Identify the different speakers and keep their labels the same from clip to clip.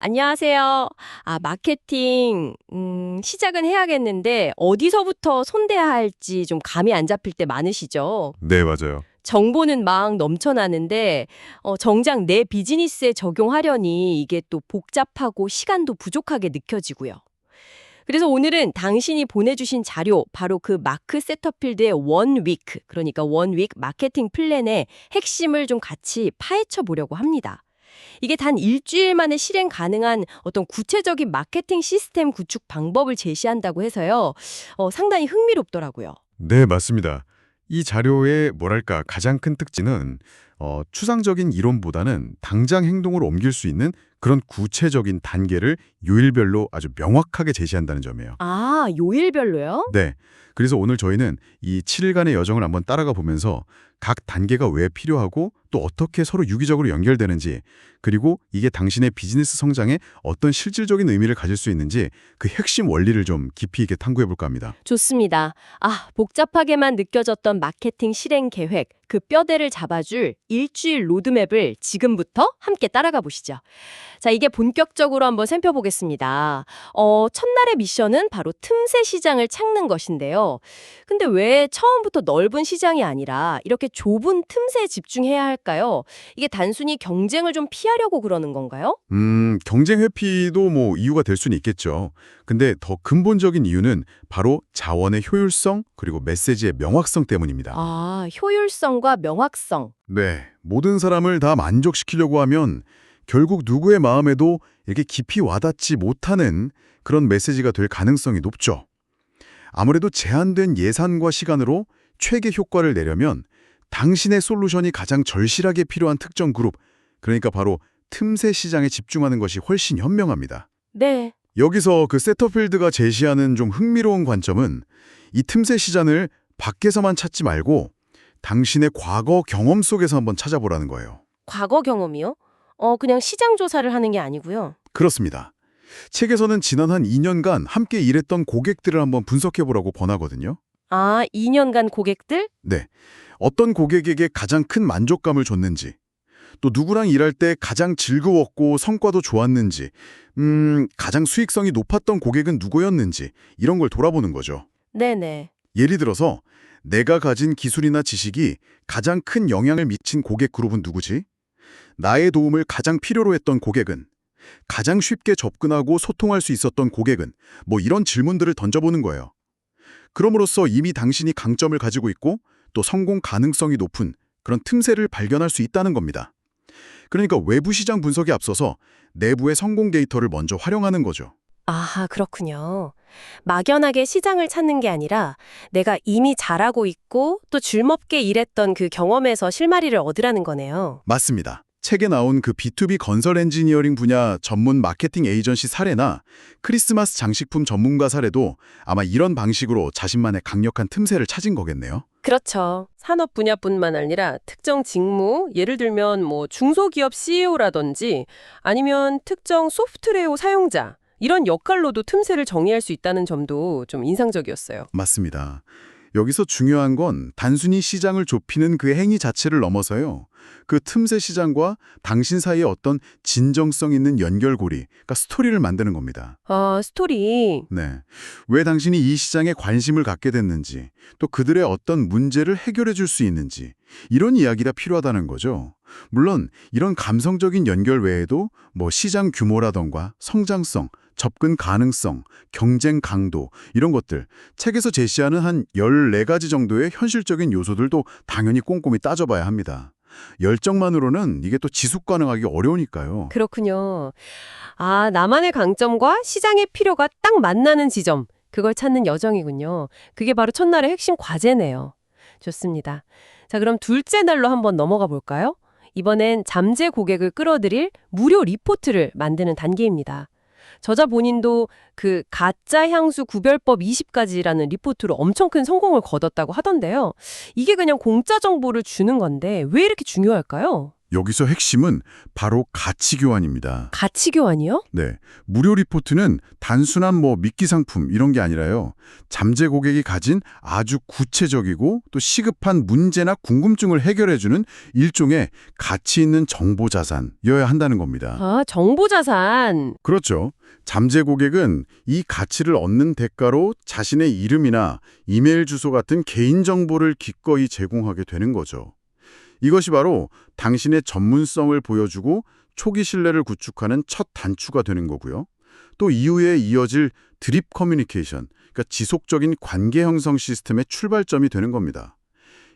Speaker 1: 안녕하세요. 마케팅, 시작은 해야겠는데, 어디서부터 손대야 할지 좀 감이 안 잡힐 때 많으시죠?
Speaker 2: 네, 맞아요.
Speaker 1: 정보는 막 넘쳐나는데, 정작 내 비즈니스에 적용하려니 이게 또 복잡하고 시간도 부족하게 느껴지고요. 그래서 오늘은 당신이 보내주신 자료, 바로 그 마크 세터필드의 원 위크, 그러니까 원 윅 마케팅 플랜의 핵심을 좀 같이 파헤쳐 보려고 합니다. 이게 단 일주일 만에 실행 가능한 어떤 구체적인 마케팅 시스템 구축 방법을 제시한다고 해서요. 상당히 흥미롭더라고요.
Speaker 2: 네, 맞습니다. 이 자료의 뭐랄까 가장 큰 특징은 추상적인 이론보다는 당장 행동으로 옮길 수 있는 그런 구체적인 단계를 요일별로 아주 명확하게 제시한다는 점이에요.
Speaker 1: 요일별로요?
Speaker 2: 네. 그래서 오늘 저희는 이 7일간의 여정을 한번 따라가 보면서 각 단계가 왜 필요하고 또 어떻게 서로 유기적으로 연결되는지, 그리고 이게 당신의 비즈니스 성장에 어떤 실질적인 의미를 가질 수 있는지 그 핵심 원리를 좀 깊이 있게 탐구해 볼까 합니다.
Speaker 1: 좋습니다. 복잡하게만 느껴졌던 마케팅 실행 계획, 그 뼈대를 잡아줄 일주일 로드맵을 지금부터 함께 따라가 보시죠. 자, 이게 본격적으로 한번 살펴보겠습니다. 첫날의 미션은 바로 틈새 시장을 찾는 것인데요. 근데 왜 처음부터 넓은 시장이 아니라 이렇게 좁은 틈새에 집중해야 할까요? 이게 단순히 경쟁을 좀 피하려고 그러는 건가요?
Speaker 2: 경쟁 회피도 뭐 이유가 될 수는 있겠죠. 근데 더 근본적인 이유는 바로 자원의 효율성 그리고 메시지의 명확성 때문입니다.
Speaker 1: 효율성과 명확성.
Speaker 2: 네, 모든 사람을 다 만족시키려고 하면 결국 누구의 마음에도 이렇게 깊이 와닿지 못하는 그런 메시지가 될 가능성이 높죠. 아무래도 제한된 예산과 시간으로 최대 효과를 내려면 당신의 솔루션이 가장 절실하게 필요한 특정 그룹, 그러니까 바로 틈새 시장에 집중하는 것이 훨씬 현명합니다.
Speaker 1: 네.
Speaker 2: 여기서 그 세터필드가 제시하는 좀 흥미로운 관점은 이 틈새 시장을 밖에서만 찾지 말고 당신의 과거 경험 속에서 한번 찾아보라는 거예요.
Speaker 1: 과거 경험이요? 그냥 시장 조사를 하는 게 아니고요.
Speaker 2: 그렇습니다. 책에서는 지난 한 2년간 함께 일했던 고객들을 한번 분석해보라고 권하거든요.
Speaker 1: 2년간 고객들?
Speaker 2: 네. 어떤 고객에게 가장 큰 만족감을 줬는지, 또 누구랑 일할 때 가장 즐거웠고 성과도 좋았는지, 가장 수익성이 높았던 고객은 누구였는지 이런 걸 돌아보는 거죠.
Speaker 1: 네네.
Speaker 2: 예를 들어서 내가 가진 기술이나 지식이 가장 큰 영향을 미친 고객 그룹은 누구지? 나의 도움을 가장 필요로 했던 고객은? 가장 쉽게 접근하고 소통할 수 있었던 고객은? 뭐 이런 질문들을 던져보는 거예요. 그럼으로써 이미 당신이 강점을 가지고 있고 또 성공 가능성이 높은 그런 틈새를 발견할 수 있다는 겁니다. 그러니까 외부 시장 분석에 앞서서 내부의 성공 데이터를 먼저 활용하는 거죠.
Speaker 1: 그렇군요. 막연하게 시장을 찾는 게 아니라 내가 이미 잘하고 있고 또 줄먹게 일했던 그 경험에서 실마리를 얻으라는 거네요.
Speaker 2: 맞습니다. 책에 나온 그 B2B 건설 엔지니어링 분야 전문 마케팅 에이전시 사례나 크리스마스 장식품 전문가 사례도 아마 이런 방식으로 자신만의 강력한 틈새를 찾은 거겠네요.
Speaker 3: 그렇죠. 산업 분야뿐만 아니라 특정 직무, 예를 들면 뭐 중소기업 CEO라든지 아니면 특정 소프트웨어 사용자, 이런 역할로도 틈새를 정의할 수 있다는 점도 좀 인상적이었어요.
Speaker 2: 맞습니다. 여기서 중요한 건 단순히 시장을 좁히는 그 행위 자체를 넘어서요. 그 틈새 시장과 당신 사이에 어떤 진정성 있는 연결고리, 그러니까 스토리를 만드는 겁니다.
Speaker 3: 스토리.
Speaker 2: 네. 왜 당신이 이 시장에 관심을 갖게 됐는지, 또 그들의 어떤 문제를 해결해 줄 수 있는지, 이런 이야기가 필요하다는 거죠. 물론 이런 감성적인 연결 외에도 뭐 시장 규모라던가 성장성, 접근 가능성, 경쟁 강도 이런 것들 책에서 제시하는 한 14가지 정도의 현실적인 요소들도 당연히 꼼꼼히 따져봐야 합니다. 열정만으로는 이게 또 지속 가능하기 어려우니까요.
Speaker 3: 그렇군요. 나만의 강점과 시장의 필요가 딱 만나는 지점. 그걸 찾는 여정이군요. 그게 바로 첫날의 핵심 과제네요. 좋습니다. 자, 그럼 둘째 날로 한번 넘어가 볼까요? 이번엔 잠재 고객을 끌어들일 무료 리포트를 만드는 단계입니다. 저자 본인도 그 가짜 향수 구별법 20가지라는 리포트로 엄청 큰 성공을 거뒀다고 하던데요. 이게 그냥 공짜 정보를 주는 건데 왜 이렇게 중요할까요?
Speaker 2: 여기서 핵심은 바로 가치 교환입니다.
Speaker 3: 가치 교환이요?
Speaker 2: 네, 무료 리포트는 단순한 미끼 상품 이런 게 아니라요. 잠재 고객이 가진 아주 구체적이고 또 시급한 문제나 궁금증을 해결해주는 일종의 가치 있는 정보 자산이어야 한다는 겁니다.
Speaker 3: 아, 정보 자산.
Speaker 2: 그렇죠. 잠재 고객은 이 가치를 얻는 대가로 자신의 이름이나 이메일 주소 같은 개인정보를 기꺼이 제공하게 되는 거죠. 이것이 바로 당신의 전문성을 보여주고 초기 신뢰를 구축하는 첫 단추가 되는 거고요. 또 이후에 이어질 드립 커뮤니케이션, 그러니까 지속적인 관계 형성 시스템의 출발점이 되는 겁니다.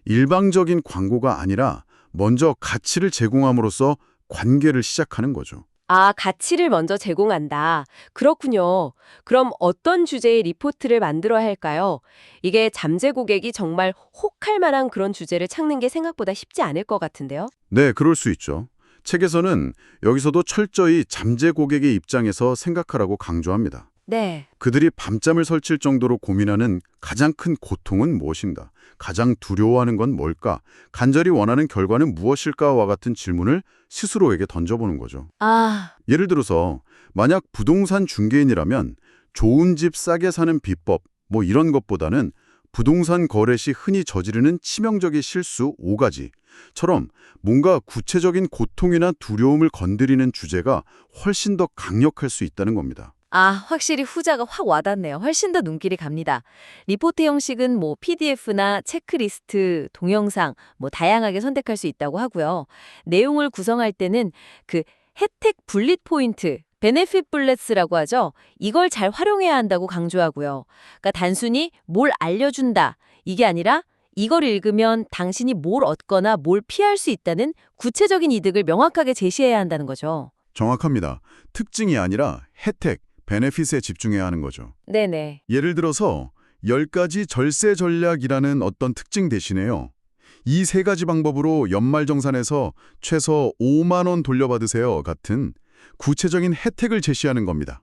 Speaker 2: 일방적인 광고가 아니라 먼저 가치를 제공함으로써 관계를 시작하는 거죠.
Speaker 1: 아, 가치를 먼저 제공한다. 그렇군요. 그럼 어떤 주제의 리포트를 만들어야 할까요? 이게 잠재 고객이 정말 혹할 만한 그런 주제를 찾는 게 생각보다 쉽지 않을 것 같은데요.
Speaker 2: 네, 그럴 수 있죠. 책에서는 여기서도 철저히 잠재 고객의 입장에서 생각하라고 강조합니다.
Speaker 1: 네.
Speaker 2: 그들이 밤잠을 설칠 정도로 고민하는 가장 큰 고통은 무엇인가? 가장 두려워하는 건 뭘까? 간절히 원하는 결과는 무엇일까와 같은 질문을 스스로에게 던져보는 거죠.
Speaker 1: 아,
Speaker 2: 예를 들어서 만약 부동산 중개인이라면 좋은 집 싸게 사는 비법 이런 것보다는 부동산 거래 시 흔히 저지르는 치명적인 실수 5가지처럼 뭔가 구체적인 고통이나 두려움을 건드리는 주제가 훨씬 더 강력할 수 있다는 겁니다.
Speaker 4: 아, 확실히 후자가 확 와닿네요. 훨씬 더 눈길이 갑니다. 리포트 형식은 PDF나 체크리스트, 동영상, 다양하게 선택할 수 있다고 하고요. 내용을 구성할 때는 그 혜택 분릿 포인트, 베네핏 블렛스라고 하죠. 이걸 잘 활용해야 한다고 강조하고요. 그러니까 단순히 뭘 알려준다, 이게 아니라 이걸 읽으면 당신이 뭘 얻거나 뭘 피할 수 있다는 구체적인 이득을 명확하게 제시해야 한다는 거죠.
Speaker 2: 정확합니다. 특징이 아니라 혜택, 베네핏에 집중해야 하는 거죠.
Speaker 4: 네네.
Speaker 2: 예를 들어서 10가지 절세 전략이라는 어떤 특징 대신에요. 이 3가지 방법으로 연말정산에서 최소 5만 원 돌려받으세요 같은 구체적인 혜택을 제시하는 겁니다.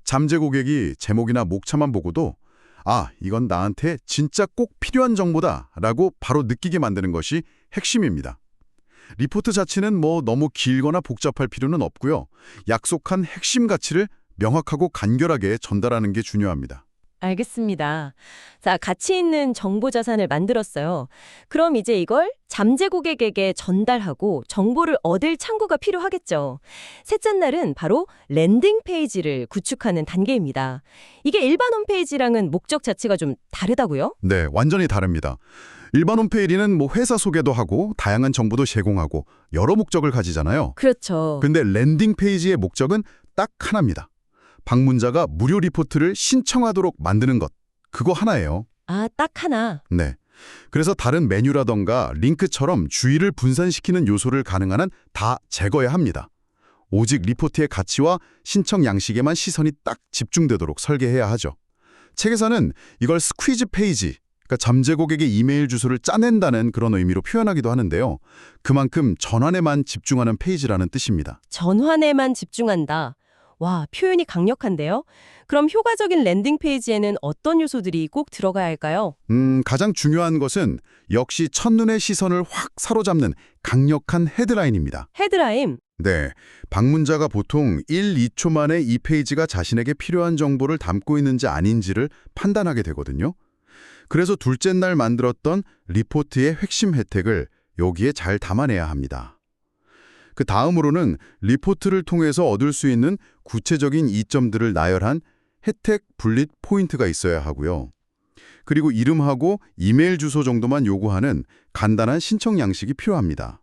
Speaker 2: 잠재 고객이 제목이나 목차만 보고도 아, 이건 나한테 진짜 꼭 필요한 정보다 라고 바로 느끼게 만드는 것이 핵심입니다. 리포트 자체는 너무 길거나 복잡할 필요는 없고요. 약속한 핵심 가치를 명확하고 간결하게 전달하는 게 중요합니다.
Speaker 1: 알겠습니다. 자, 가치 있는 정보 자산을 만들었어요. 그럼 이제 이걸 잠재 고객에게 전달하고 정보를 얻을 창구가 필요하겠죠. 셋째 날은 바로 랜딩 페이지를 구축하는 단계입니다. 이게 일반 홈페이지랑은 목적 자체가 좀 다르다고요?
Speaker 2: 네, 완전히 다릅니다. 일반 홈페이지는 회사 소개도 하고 다양한 정보도 제공하고 여러 목적을 가지잖아요.
Speaker 1: 그렇죠.
Speaker 2: 근데 랜딩 페이지의 목적은 딱 하나입니다. 방문자가 무료 리포트를 신청하도록 만드는 것. 그거 하나예요.
Speaker 1: 아, 딱 하나.
Speaker 2: 네. 그래서 다른 메뉴라던가 링크처럼 주의를 분산시키는 요소를 가능한 한 다 제거해야 합니다. 오직 리포트의 가치와 신청 양식에만 시선이 딱 집중되도록 설계해야 하죠. 책에서는 이걸 스퀴즈 페이지, 그러니까 잠재 고객의 이메일 주소를 짜낸다는 그런 의미로 표현하기도 하는데요. 그만큼 전환에만 집중하는 페이지라는 뜻입니다.
Speaker 1: 전환에만 집중한다. 와, 표현이 강력한데요? 그럼 효과적인 랜딩 페이지에는 어떤 요소들이 꼭 들어가야 할까요?
Speaker 2: 가장 중요한 것은 역시 첫눈의 시선을 확 사로잡는 강력한 헤드라인입니다.
Speaker 1: 헤드라인.
Speaker 2: 네, 방문자가 보통 1, 2초 만에 이 페이지가 자신에게 필요한 정보를 담고 있는지 아닌지를 판단하게 되거든요. 그래서 둘째 날 만들었던 리포트의 핵심 혜택을 여기에 잘 담아내야 합니다. 그 다음으로는 리포트를 통해서 얻을 수 있는 구체적인 이점들을 나열한 혜택 분릿 포인트가 있어야 하고요. 그리고 이름하고 이메일 주소 정도만 요구하는 간단한 신청 양식이 필요합니다.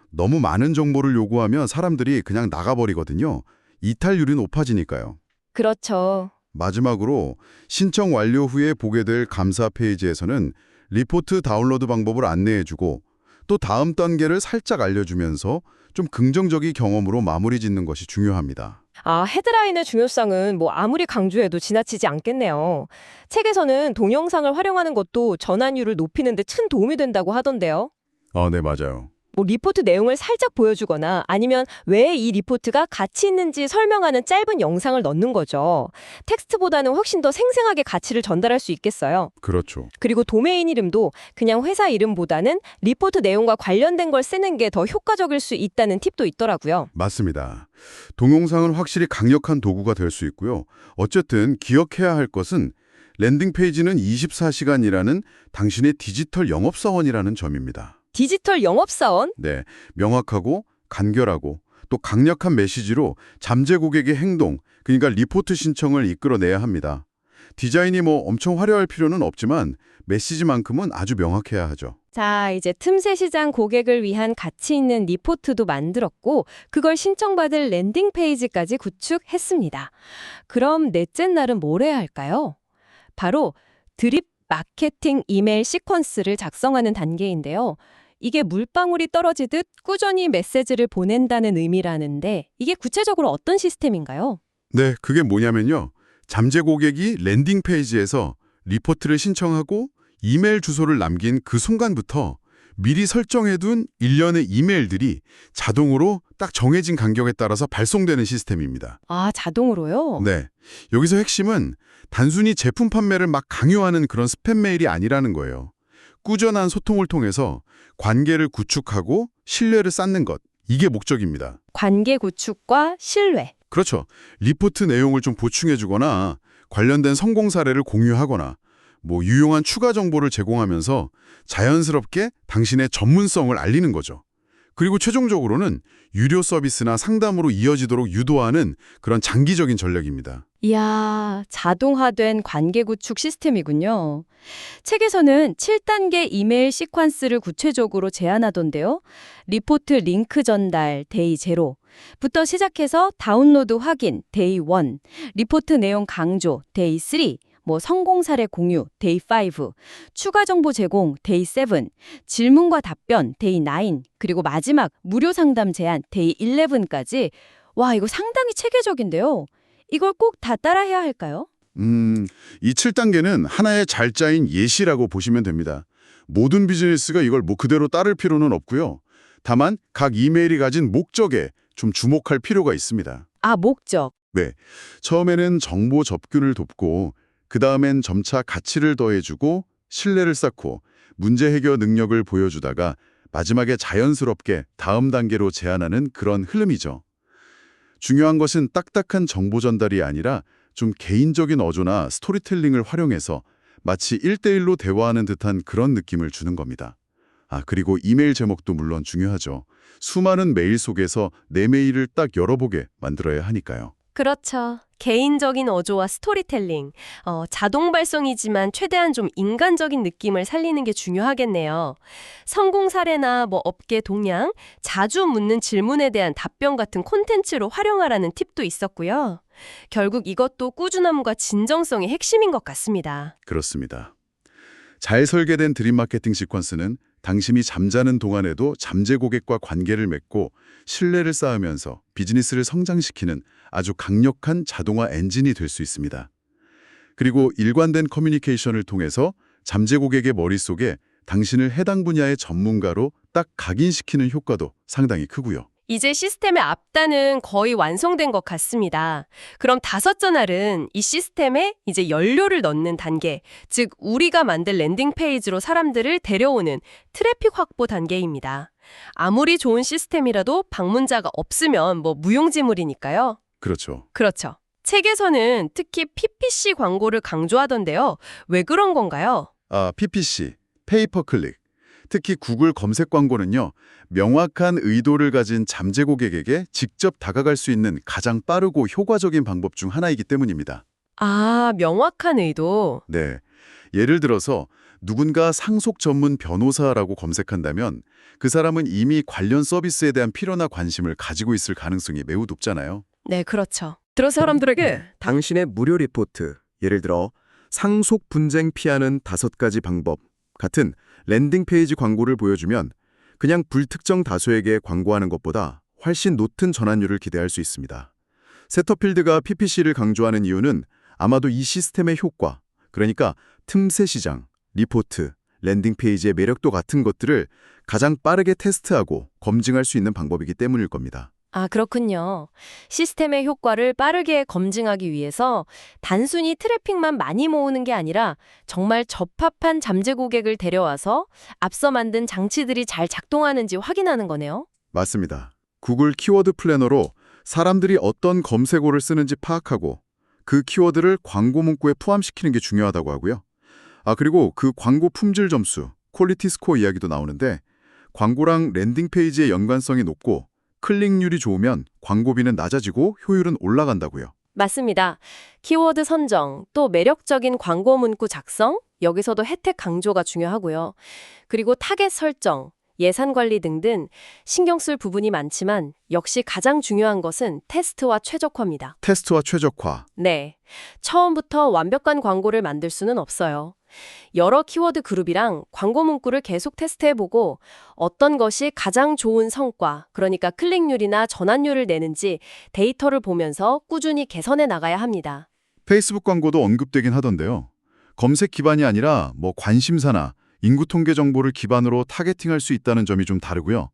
Speaker 2: 너무 많은 정보를 요구하면 사람들이 그냥 나가버리거든요. 이탈률이 높아지니까요.
Speaker 1: 그렇죠.
Speaker 2: 마지막으로 신청 완료 후에 보게 될 감사 페이지에서는 리포트 다운로드 방법을 안내해주고 또 다음 단계를 살짝 알려주면서 좀 긍정적인 경험으로 마무리 짓는 것이 중요합니다.
Speaker 1: 아, 헤드라인의 중요성은 아무리 강조해도 지나치지 않겠네요. 책에서는 동영상을 활용하는 것도 전환율을 높이는 데 큰 도움이 된다고 하던데요.
Speaker 2: 네, 맞아요.
Speaker 1: 뭐 리포트 내용을 살짝 보여주거나 아니면 왜 이 리포트가 가치 있는지 설명하는 짧은 영상을 넣는 거죠. 텍스트보다는 훨씬 더 생생하게 가치를 전달할 수 있겠어요.
Speaker 2: 그렇죠.
Speaker 1: 그리고 도메인 이름도 그냥 회사 이름보다는 리포트 내용과 관련된 걸 쓰는 게 더 효과적일 수 있다는 팁도 있더라고요.
Speaker 2: 맞습니다. 동영상은 확실히 강력한 도구가 될 수 있고요. 어쨌든 기억해야 할 것은 랜딩 페이지는 24시간이라는 당신의 디지털 영업사원이라는 점입니다.
Speaker 1: 디지털 영업사원?
Speaker 2: 네, 명확하고 간결하고 또 강력한 메시지로 잠재 고객의 행동, 그러니까 리포트 신청을 이끌어내야 합니다. 디자인이 뭐 엄청 화려할 필요는 없지만 메시지만큼은 아주 명확해야 하죠.
Speaker 1: 자, 이제 틈새 시장 고객을 위한 가치 있는 리포트도 만들었고 그걸 신청받을 랜딩 페이지까지 구축했습니다. 그럼 넷째 날은 뭘 해야 할까요? 바로 드립 마케팅 이메일 시퀀스를 작성하는 단계인데요. 이게 물방울이 떨어지듯 꾸준히 메시지를 보낸다는 의미라는데 이게 구체적으로 어떤 시스템인가요?
Speaker 2: 네, 그게 뭐냐면요. 잠재 고객이 랜딩 페이지에서 리포트를 신청하고 이메일 주소를 남긴 그 순간부터 미리 설정해둔 일련의 이메일들이 자동으로 딱 정해진 간격에 따라서 발송되는 시스템입니다.
Speaker 1: 아, 자동으로요?
Speaker 2: 네, 여기서 핵심은 단순히 제품 판매를 막 강요하는 그런 스팸 메일이 아니라는 거예요. 꾸준한 소통을 통해서 관계를 구축하고 신뢰를 쌓는 것, 이게 목적입니다.
Speaker 1: 관계 구축과 신뢰.
Speaker 2: 그렇죠. 리포트 내용을 좀 보충해주거나 관련된 성공 사례를 공유하거나 뭐 유용한 추가 정보를 제공하면서 자연스럽게 당신의 전문성을 알리는 거죠. 그리고 최종적으로는 유료 서비스나 상담으로 이어지도록 유도하는 그런 장기적인 전략입니다.
Speaker 1: 이야, 자동화된 관계 구축 시스템이군요. 책에서는 7단계 이메일 시퀀스를 구체적으로 제안하던데요. 리포트 링크 전달, 데이 0부터 시작해서 다운로드 확인, 데이 1, 리포트 내용 강조, 데이 3, 뭐 성공 사례 공유, 데이 5, 추가 정보 제공, 데이 7, 질문과 답변, 데이 9, 그리고 마지막 무료 상담 제안, 데이 11까지. 와, 이거 상당히 체계적인데요. 이걸 꼭 다 따라해야 할까요?
Speaker 2: 이 7단계는 하나의 잘 짜인 예시라고 보시면 됩니다. 모든 비즈니스가 이걸 뭐 그대로 따를 필요는 없고요. 다만 각 이메일이 가진 목적에 좀 주목할 필요가 있습니다.
Speaker 1: 아, 목적.
Speaker 2: 네, 처음에는 정보 접근을 돕고 그 다음엔 점차 가치를 더해주고 신뢰를 쌓고 문제 해결 능력을 보여주다가 마지막에 자연스럽게 다음 단계로 제안하는 그런 흐름이죠. 중요한 것은 딱딱한 정보 전달이 아니라 좀 개인적인 어조나 스토리텔링을 활용해서 마치 1대1로 대화하는 듯한 그런 느낌을 주는 겁니다. 아, 그리고 이메일 제목도 물론 중요하죠. 수많은 메일 속에서 내 메일을 딱 열어보게 만들어야 하니까요.
Speaker 3: 그렇죠. 개인적인 어조와 스토리텔링, 자동 발송이지만 최대한 좀 인간적인 느낌을 살리는 게 중요하겠네요. 성공 사례나 뭐 업계 동향, 자주 묻는 질문에 대한 답변 같은 콘텐츠로 활용하라는 팁도 있었고요. 결국 이것도 꾸준함과 진정성이 핵심인 것 같습니다.
Speaker 2: 그렇습니다. 잘 설계된 드림 마케팅 시퀀스는 당신이 잠자는 동안에도 잠재 고객과 관계를 맺고 신뢰를 쌓으면서 비즈니스를 성장시키는 아주 강력한 자동화 엔진이 될 수 있습니다. 그리고 일관된 커뮤니케이션을 통해서 잠재 고객의 머릿속에 당신을 해당 분야의 전문가로 딱 각인시키는 효과도 상당히 크고요.
Speaker 3: 이제 시스템의 앞단은 거의 완성된 것 같습니다. 그럼 다섯째 날은 이 시스템에 이제 연료를 넣는 단계, 즉 우리가 만든 랜딩 페이지로 사람들을 데려오는 트래픽 확보 단계입니다. 아무리 좋은 시스템이라도 방문자가 없으면 뭐 무용지물이니까요.
Speaker 2: 그렇죠.
Speaker 3: 그렇죠. 책에서는 특히 PPC 광고를 강조하던데요. 왜 그런 건가요?
Speaker 2: PPC, 페이퍼 클릭. 특히 구글 검색 광고는요, 명확한 의도를 가진 잠재 고객에게 직접 다가갈 수 있는 가장 빠르고 효과적인 방법 중 하나이기 때문입니다.
Speaker 3: 아, 명확한 의도.
Speaker 2: 네. 예를 들어서 누군가 상속 전문 변호사라고 검색한다면 그 사람은 이미 관련 서비스에 대한 필요나 관심을 가지고 있을 가능성이 매우 높잖아요.
Speaker 3: 네, 그렇죠. 들어서 사람들에게
Speaker 5: 당신의 무료 리포트, 예를 들어 상속 분쟁 피하는 5가지 방법 같은 랜딩 페이지 광고를 보여주면 그냥 불특정 다수에게 광고하는 것보다 훨씬 높은 전환율을 기대할 수 있습니다. 세터필드가 PPC를 강조하는 이유는 아마도 이 시스템의 효과, 그러니까 틈새 시장, 리포트, 랜딩 페이지의 매력도 같은 것들을 가장 빠르게 테스트하고 검증할 수 있는 방법이기 때문일 겁니다.
Speaker 1: 아, 그렇군요. 시스템의 효과를 빠르게 검증하기 위해서 단순히 트래픽만 많이 모으는 게 아니라 정말 적합한 잠재 고객을 데려와서 앞서 만든 장치들이 잘 작동하는지 확인하는 거네요.
Speaker 5: 맞습니다. 구글 키워드 플래너로 사람들이 어떤 검색어를 쓰는지 파악하고 그 키워드를 광고 문구에 포함시키는 게 중요하다고 하고요. 그리고 그 광고 품질 점수, 퀄리티 스코어 이야기도 나오는데 광고랑 랜딩 페이지의 연관성이 높고 클릭률이 좋으면 광고비는 낮아지고 효율은 올라간다고요.
Speaker 1: 맞습니다. 키워드 선정, 또 매력적인 광고 문구 작성, 여기서도 혜택 강조가 중요하고요. 그리고 타겟 설정, 예산 관리 등등 신경 쓸 부분이 많지만 역시 가장 중요한 것은 테스트와 최적화입니다.
Speaker 5: 테스트와 최적화.
Speaker 1: 네. 처음부터 완벽한 광고를 만들 수는 없어요. 여러 키워드 그룹이랑 광고 문구를 계속 테스트해보고 어떤 것이 가장 좋은 성과, 그러니까 클릭률이나 전환율을 내는지 데이터를 보면서 꾸준히 개선해 나가야 합니다.
Speaker 2: 페이스북 광고도 언급되긴 하던데요. 검색 기반이 아니라 관심사나 인구 통계 정보를 기반으로 타겟팅할 수 있다는 점이 좀 다르고요.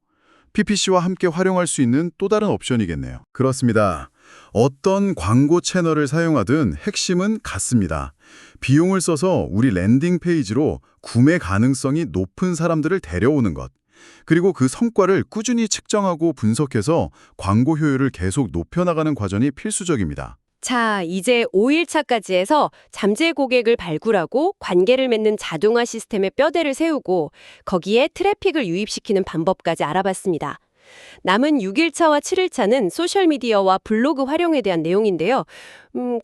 Speaker 2: PPC와 함께 활용할 수 있는 또 다른 옵션이겠네요. 그렇습니다. 어떤 광고 채널을 사용하든 핵심은 같습니다. 비용을 써서 우리 랜딩 페이지로 구매 가능성이 높은 사람들을 데려오는 것. 그리고 그 성과를 꾸준히 측정하고 분석해서 광고 효율을 계속 높여나가는 과정이 필수적입니다.
Speaker 1: 자, 이제 5일차까지 해서 잠재 고객을 발굴하고 관계를 맺는 자동화 시스템의 뼈대를 세우고 거기에 트래픽을 유입시키는 방법까지 알아봤습니다. 남은 6일차와 7일차는 소셜미디어와 블로그 활용에 대한 내용인데요.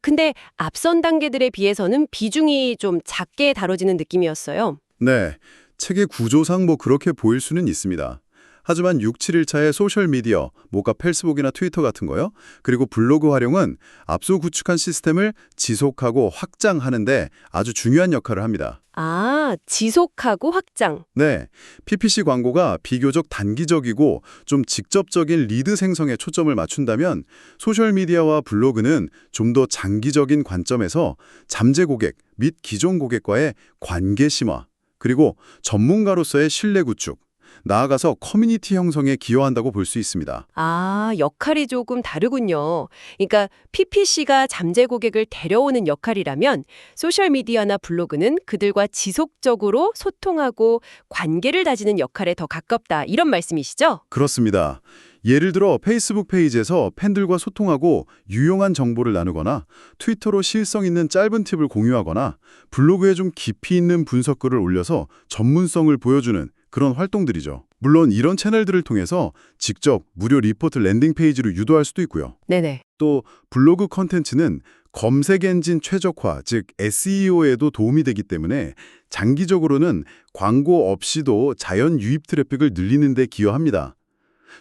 Speaker 1: 근데 앞선 단계들에 비해서는 비중이 좀 작게 다뤄지는 느낌이었어요.
Speaker 2: 네, 책의 구조상 그렇게 보일 수는 있습니다. 하지만 6, 7일차의 소셜미디어, 페이스북이나 트위터 같은 거요. 그리고 블로그 활용은 앞서 구축한 시스템을 지속하고 확장하는데 아주 중요한 역할을 합니다.
Speaker 1: 아, 지속하고 확장.
Speaker 2: 네, PPC 광고가 비교적 단기적이고 좀 직접적인 리드 생성에 초점을 맞춘다면 소셜미디어와 블로그는 좀 더 장기적인 관점에서 잠재 고객 및 기존 고객과의 관계 심화, 그리고 전문가로서의 신뢰 구축, 나아가서 커뮤니티 형성에 기여한다고 볼 수 있습니다.
Speaker 1: 아, 역할이 조금 다르군요. 그러니까 PPC가 잠재 고객을 데려오는 역할이라면 소셜미디어나 블로그는 그들과 지속적으로 소통하고 관계를 다지는 역할에 더 가깝다. 이런 말씀이시죠?
Speaker 2: 그렇습니다. 예를 들어 페이스북 페이지에서 팬들과 소통하고 유용한 정보를 나누거나 트위터로 실성 있는 짧은 팁을 공유하거나 블로그에 좀 깊이 있는 분석글을 올려서 전문성을 보여주는 그런 활동들이죠. 물론 이런 채널들을 통해서 직접 무료 리포트 랜딩 페이지로 유도할 수도 있고요.
Speaker 1: 네네.
Speaker 2: 또 블로그 콘텐츠는 검색 엔진 최적화, 즉 SEO에도 도움이 되기 때문에 장기적으로는 광고 없이도 자연 유입 트래픽을 늘리는 데 기여합니다.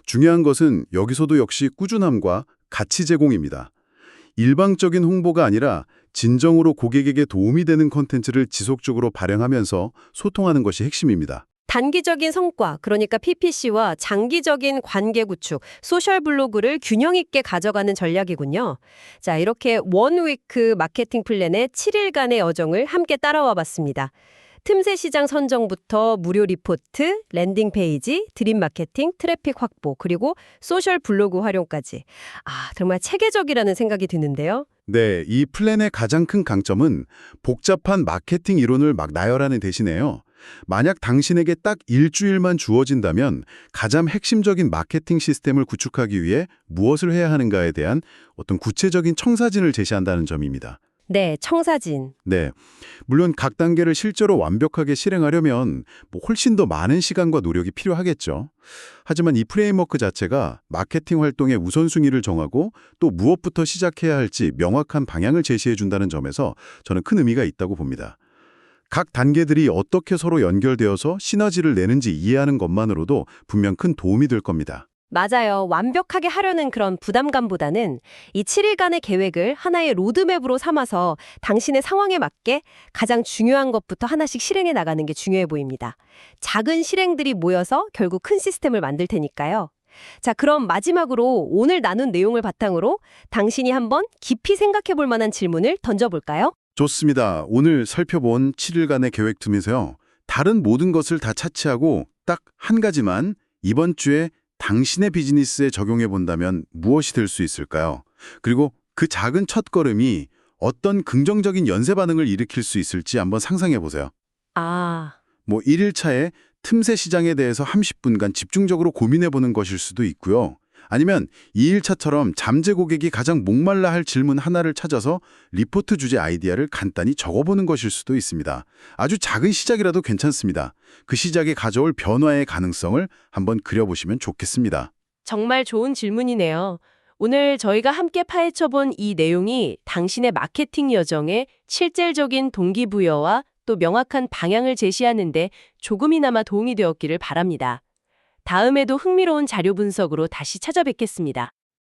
Speaker 2: 중요한 것은 여기서도 역시 꾸준함과 가치 제공입니다. 일방적인 홍보가 아니라 진정으로 고객에게 도움이 되는 콘텐츠를 지속적으로 발행하면서 소통하는 것이 핵심입니다.
Speaker 1: 단기적인 성과, 그러니까 PPC와 장기적인 관계 구축, 소셜 블로그를 균형 있게 가져가는 전략이군요. 자, 이렇게 원위크 마케팅 플랜의 7일간의 여정을 함께 따라와 봤습니다. 틈새 시장 선정부터 무료 리포트, 랜딩 페이지, 드립 마케팅, 트래픽 확보, 그리고 소셜 블로그 활용까지. 아, 정말 체계적이라는 생각이 드는데요.
Speaker 2: 네, 이 플랜의 가장 큰 강점은 복잡한 마케팅 이론을 막 나열하는 대신에요. 만약 당신에게 딱 일주일만 주어진다면 가장 핵심적인 마케팅 시스템을 구축하기 위해 무엇을 해야 하는가에 대한 어떤 구체적인 청사진을 제시한다는 점입니다.
Speaker 1: 네, 청사진.
Speaker 2: 네, 물론 각 단계를 실제로 완벽하게 실행하려면 훨씬 더 많은 시간과 노력이 필요하겠죠. 하지만 이 프레임워크 자체가 마케팅 활동의 우선순위를 정하고 또 무엇부터 시작해야 할지 명확한 방향을 제시해 준다는 점에서 저는 큰 의미가 있다고 봅니다. 각 단계들이 어떻게 서로 연결되어서 시너지를 내는지 이해하는 것만으로도 분명 큰 도움이 될 겁니다.
Speaker 1: 맞아요. 완벽하게 하려는 그런 부담감보다는 이 7일간의 계획을 하나의 로드맵으로 삼아서 당신의 상황에 맞게 가장 중요한 것부터 하나씩 실행해 나가는 게 중요해 보입니다. 작은 실행들이 모여서 결국 큰 시스템을 만들 테니까요. 자, 그럼 마지막으로 오늘 나눈 내용을 바탕으로 당신이 한번 깊이 생각해 볼 만한 질문을 던져볼까요?
Speaker 2: 좋습니다. 오늘 살펴본 7일간의 계획 틈에서요. 다른 모든 것을 다 차치하고 딱 한 가지만 이번 주에 당신의 비즈니스에 적용해 본다면 무엇이 될 수 있을까요? 그리고 그 작은 첫걸음이 어떤 긍정적인 연쇄 반응을 일으킬 수 있을지 한번 상상해 보세요.
Speaker 3: 아,
Speaker 2: 뭐 1일차에 틈새 시장에 대해서 30분간 집중적으로 고민해 보는 것일 수도 있고요. 아니면 2일차처럼 잠재 고객이 가장 목말라 할 질문 하나를 찾아서 리포트 주제 아이디어를 간단히 적어보는 것일 수도 있습니다. 아주 작은 시작이라도 괜찮습니다. 그 시작이 가져올 변화의 가능성을 한번 그려보시면 좋겠습니다.
Speaker 3: 정말 좋은 질문이네요. 오늘 저희가 함께 파헤쳐본 이 내용이 당신의 마케팅 여정에 실질적인 동기부여와 또 명확한 방향을 제시하는데 조금이나마 도움이 되었기를 바랍니다. 다음에도 흥미로운 자료 분석으로 다시 찾아뵙겠습니다.